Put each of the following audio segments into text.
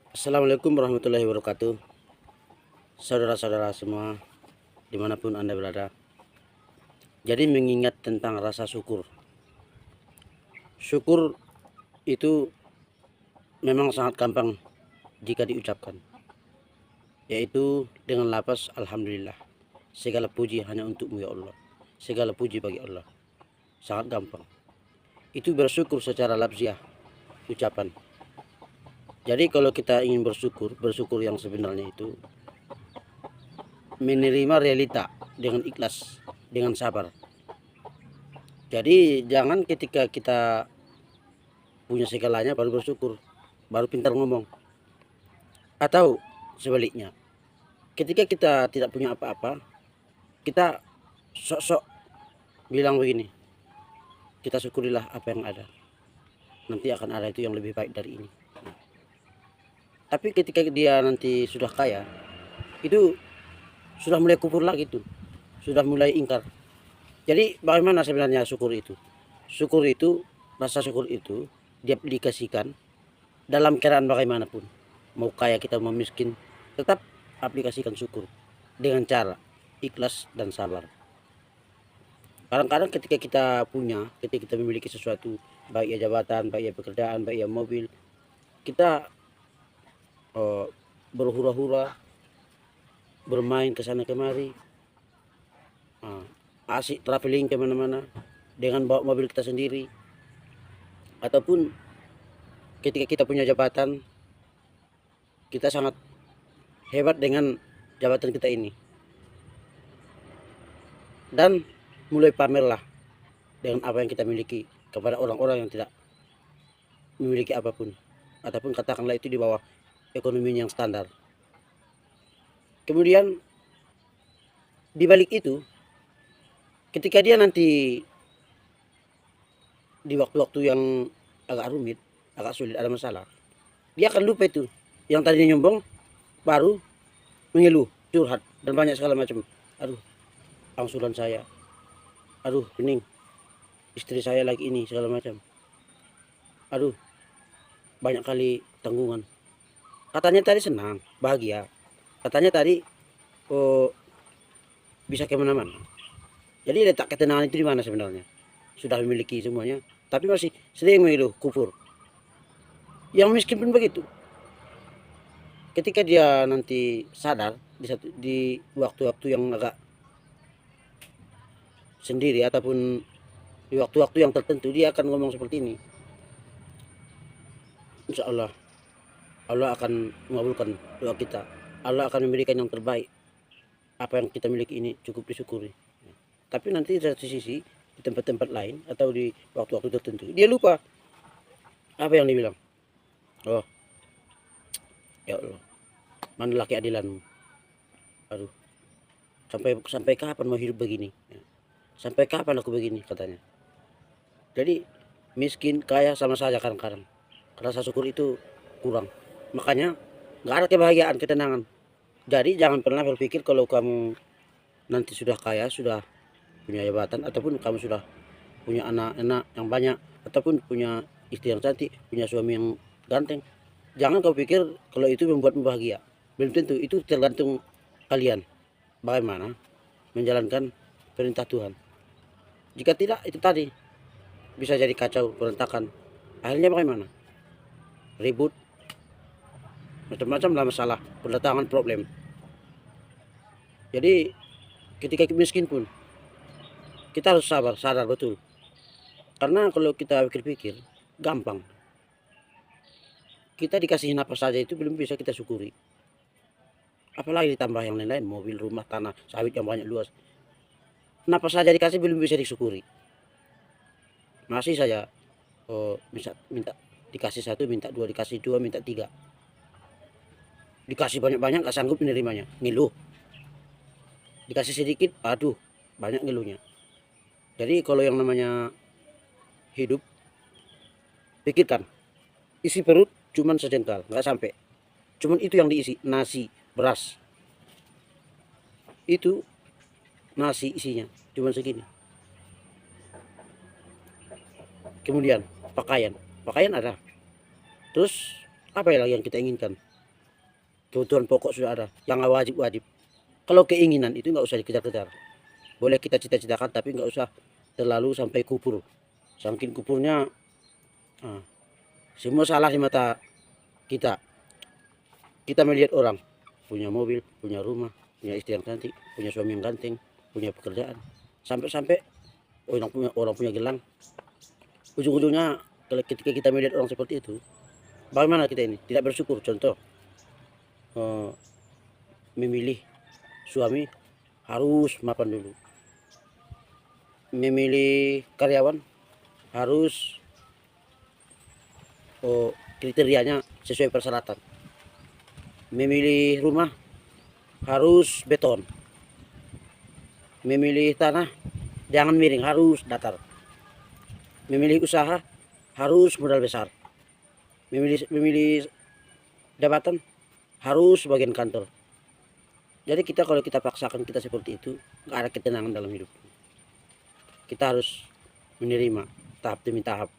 Assalamualaikum warahmatullahi wabarakatuh. Saudara-saudara semua, dimanapun Anda berada. Jadi mengingat tentang rasa syukur. Syukur itu memang sangat gampang jika diucapkan, yaitu dengan lafaz Alhamdulillah. Segala puji hanya untukmu ya Allah. Segala puji bagi Allah. Sangat gampang. Itu bersyukur secara lafziah, ucapan. Jadi kalau kita ingin bersyukur yang sebenarnya itu menerima realita dengan ikhlas, dengan sabar. Jadi jangan ketika kita punya segalanya baru bersyukur, baru pintar ngomong. Atau sebaliknya, ketika kita tidak punya apa-apa, kita sok-sok bilang begini, kita syukurilah apa yang ada. Nanti akan ada itu yang lebih baik dari ini. Tapi ketika dia nanti sudah kaya, itu sudah mulai kufur lagi tuh, sudah mulai ingkar. Jadi bagaimana sebenarnya syukur itu? Syukur itu, rasa syukur itu diaplikasikan dalam keadaan bagaimanapun. Mau kaya kita mau miskin, tetap aplikasikan syukur dengan cara ikhlas dan sabar. Kadang-kadang ketika ketika kita memiliki sesuatu, baik ya jabatan, baik ya pekerjaan, baik ya mobil, kita eh, berhura-hura, bermain ke sana kemari, asik traveling kemana-mana dengan bawa mobil kita sendiri, ataupun ketika kita punya jabatan, kita sangat hebat dengan jabatan kita ini, dan mulai pamerlah dengan apa yang kita miliki kepada orang-orang yang tidak memiliki apapun, ataupun katakanlah itu di bawah ekonomi yang standar. Kemudian di balik itu, ketika dia nanti di waktu-waktu yang agak rumit, agak sulit, ada masalah, dia akan lupa itu yang tadinya nyombong, baru mengeluh, curhat dan banyak segala macam. Aduh, angsuran saya, aduh pening, istri saya lagi ini segala macam, aduh banyak kali tanggungan. Katanya tadi senang, bahagia, katanya tadi oh, bisa kemana-mana. Jadi letak ketenangan itu di mana sebenarnya? Sudah memiliki semuanya, tapi masih sering mengeluh, kufur. Yang miskin pun begitu. Ketika dia nanti sadar di waktu-waktu yang agak sendiri, ataupun di waktu-waktu yang tertentu, dia akan ngomong seperti ini. Insya Allah, Allah akan mengabulkan doa kita. Allah akan memberikan yang terbaik. Apa yang kita miliki ini cukup disyukuri. Tapi nanti di satu sisi, di tempat-tempat lain atau di waktu-waktu tertentu, dia lupa apa yang dibilang. Oh, ya Allah, manalah keadilanmu. Aduh, sampai kapan mau hidup begini? Sampai kapan aku begini, katanya. Jadi miskin, kaya sama saja kadang-kadang. Rasa syukur itu kurang. Makanya nggak ada kebahagiaan, ketenangan. Jadi jangan pernah berpikir kalau kamu nanti sudah kaya, sudah punya jabatan, ataupun kamu sudah punya anak-anak yang banyak, ataupun punya istri yang cantik, punya suami yang ganteng. Jangan kau pikir kalau itu membuatmu bahagia. Belum tentu, itu tergantung kalian bagaimana menjalankan perintah Tuhan. Jika tidak, itu tadi bisa jadi kacau, berantakan. Akhirnya bagaimana? Ribut, macam-macam lah masalah, berdatangan problem. Jadi ketika miskin pun kita harus sabar, sadar betul. Karena kalau kita pikir-pikir, gampang. Kita dikasih napas saja itu belum bisa kita syukuri. Apalagi ditambah yang lain-lain, mobil, rumah, tanah, sawit yang banyak luas. Napas saja dikasih belum bisa disyukuri. Masih saja minta dikasih satu, minta dua, dikasih dua, minta tiga. Dikasih banyak-banyak gak sanggup menerimanya, ngeluh. Dikasih sedikit, aduh, banyak ngeluhnya. Jadi kalau yang namanya hidup, pikirkan, isi perut cuman sejengkal, nggak sampai. Cuman itu yang diisi, nasi, beras. Itu nasi isinya, cuman segini. Kemudian pakaian ada. Terus apa lagi yang kita inginkan? kebutuhan pokok sudah ada, yang wajib-wajib. Kalau keinginan itu nggak usah dikejar-kejar. Boleh kita cita-citakan tapi nggak usah terlalu sampai kupur. Saking kupurnya, ah, semua salah di mata kita. Kita melihat orang punya mobil, punya rumah, punya istri yang cantik, punya suami yang ganteng, punya pekerjaan. Sampai-sampai orang punya gelang. Ujung-ujungnya ketika kita melihat orang seperti itu, bagaimana kita ini? Tidak bersyukur. Contoh, eh, memilih suami harus mapan dulu. Memilih karyawan harus kriterianya sesuai persyaratan. Memilih rumah harus beton. Memilih tanah jangan miring, harus datar. Memilih usaha harus modal besar. Memilih jabatan harus bagian kantor. Jadi kalau kita paksakan kita seperti itu, nggak ada ketenangan dalam hidup. Kita harus menerima tahap demi tahap.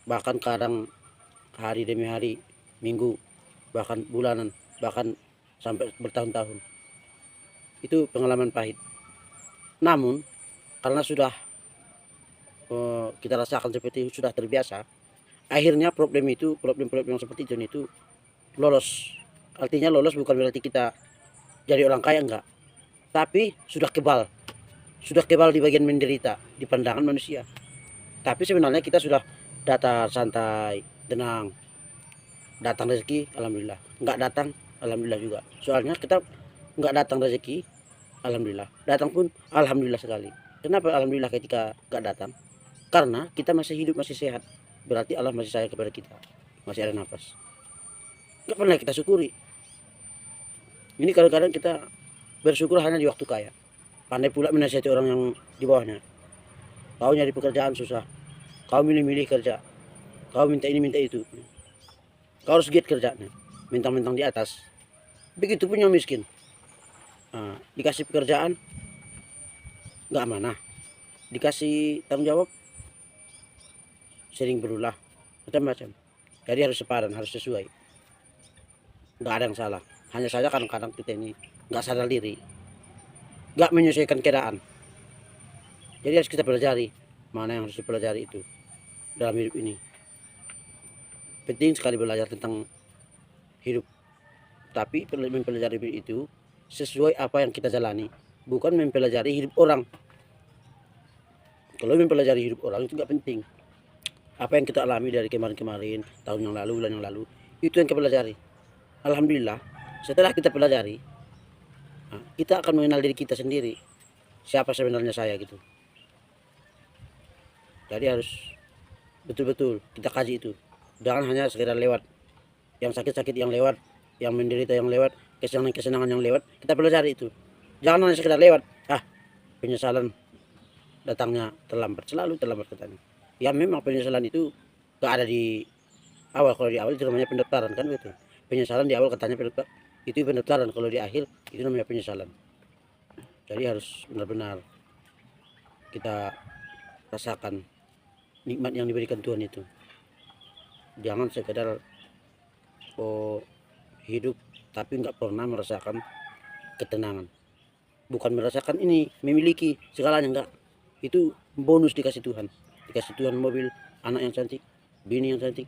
Bahkan kadang hari demi hari, minggu, bahkan bulanan, bahkan sampai bertahun-tahun. Itu pengalaman pahit. Namun karena sudah kita rasakan seperti itu, sudah terbiasa, akhirnya problem-problem yang seperti itu lolos. Artinya lolos bukan berarti kita jadi orang kaya, enggak, tapi sudah kebal di bagian menderita di pandangan manusia. Tapi sebenarnya kita sudah datar, santai, tenang. Datang rezeki alhamdulillah, enggak datang alhamdulillah juga. Soalnya kita enggak datang rezeki alhamdulillah, datang pun alhamdulillah sekali. Kenapa alhamdulillah ketika enggak datang? Karena kita masih hidup, masih sehat, berarti Allah masih sayang kepada kita, masih ada nafas. Enggak pernah kita syukuri. Ini kadang-kadang kita bersyukur hanya di waktu kaya. Pandai pula menasihati orang yang di bawahnya. Kau nyari pekerjaan susah, kau milih-milih kerja, kau minta ini minta itu, kau harus giat kerjanya, mentang-mentang di atas. Begitu pun yang miskin, dikasih pekerjaan nggak amanah, dikasih tanggung jawab sering berulah, macam-macam. Jadi harus sepadan, harus sesuai, nggak ada yang salah. Hanya saja kadang-kadang kita ini nggak sadar diri, nggak menyesuaikan keadaan. Jadi harus kita pelajari mana yang harus dipelajari itu dalam hidup ini. Penting sekali belajar tentang hidup, tapi mempelajari hidup itu sesuai apa yang kita jalani, bukan mempelajari hidup orang. Kalau mempelajari hidup orang itu nggak penting. Apa yang kita alami dari kemarin-kemarin, tahun yang lalu, bulan yang lalu, itu yang kita pelajari. Alhamdulillah, setelah kita pelajari, kita akan mengenal diri kita sendiri. Siapa sebenarnya saya gitu. Jadi harus betul-betul kita kaji itu. Jangan hanya sekedar lewat. Yang sakit-sakit yang lewat, yang menderita yang lewat, kesenangan-kesenangan yang lewat, kita pelajari itu. Jangan hanya sekedar lewat. Penyesalan datangnya terlambat, selalu terlambat katanya. Ya memang penyesalan itu gak ada di awal. Kalau di awal itu namanya pendaftaran kan gitu. Penyesalan di awal katanya itu pendaftaran, kalau di akhir itu namanya penyesalan. Jadi harus benar-benar kita rasakan nikmat yang diberikan Tuhan itu. Jangan sekedar hidup tapi nggak pernah merasakan ketenangan. Bukan merasakan ini memiliki segalanya, enggak. Itu bonus dikasih Tuhan. Dikasih Tuhan mobil, anak yang cantik, bini yang cantik,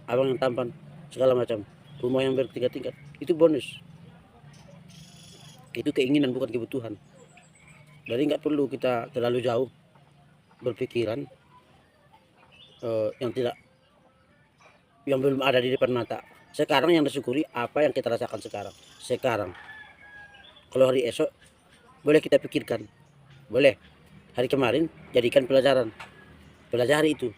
abang yang tampan, segala macam, rumah yang bertingkat-tingkat, itu bonus. Itu keinginan bukan kebutuhan. Jadi nggak perlu kita terlalu jauh berpikiran yang belum ada di depan mata. Sekarang yang disyukuri apa yang kita rasakan sekarang. Kalau hari esok boleh kita pikirkan, boleh. Hari kemarin jadikan pelajaran, pelajari itu.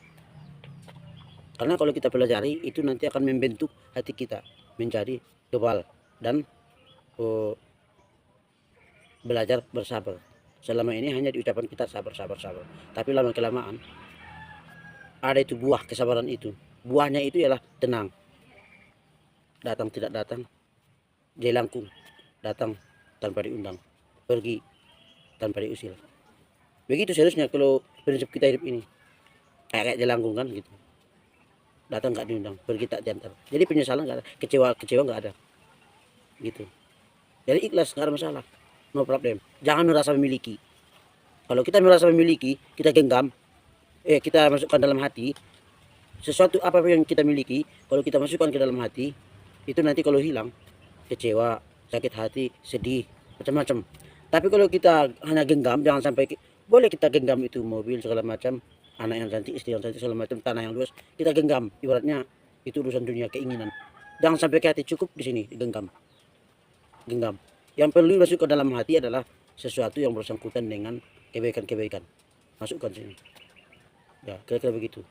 Karena kalau kita pelajari itu nanti akan membentuk hati kita menjadi kebal dan belajar bersabar. Selama ini hanya diucapkan kita sabar. Tapi lama kelamaan ada itu buah kesabaran itu. Buahnya itu ialah tenang. Datang tidak datang, jelangkung. Datang tanpa diundang, pergi tanpa diusir. Begitu seharusnya kalau prinsip kita hidup ini. Kayak jelangkung kan gitu. Datang nggak diundang, pergi tak diantar. Jadi penyesalan nggak ada, kecewa nggak ada. gitu. Jadi ikhlas, nggak ada masalah, no problem. Jangan merasa memiliki. Kalau kita merasa memiliki, kita genggam, kita masukkan dalam hati, sesuatu apa yang kita miliki, kalau kita masukkan ke dalam hati, itu nanti kalau hilang, kecewa, sakit hati, sedih, macam-macam. Tapi kalau kita hanya genggam, jangan sampai, boleh kita genggam itu mobil segala macam, anak yang cantik, istri yang cantik segala macam, tanah yang luas, kita genggam. Ibaratnya itu urusan dunia, keinginan. Jangan sampai ke hati, cukup di sini, genggam. Genggam. Yang perlu masuk ke dalam hati adalah sesuatu yang bersangkutan dengan kebaikan-kebaikan. Masukkan sini. Ya, kira-kira begitu.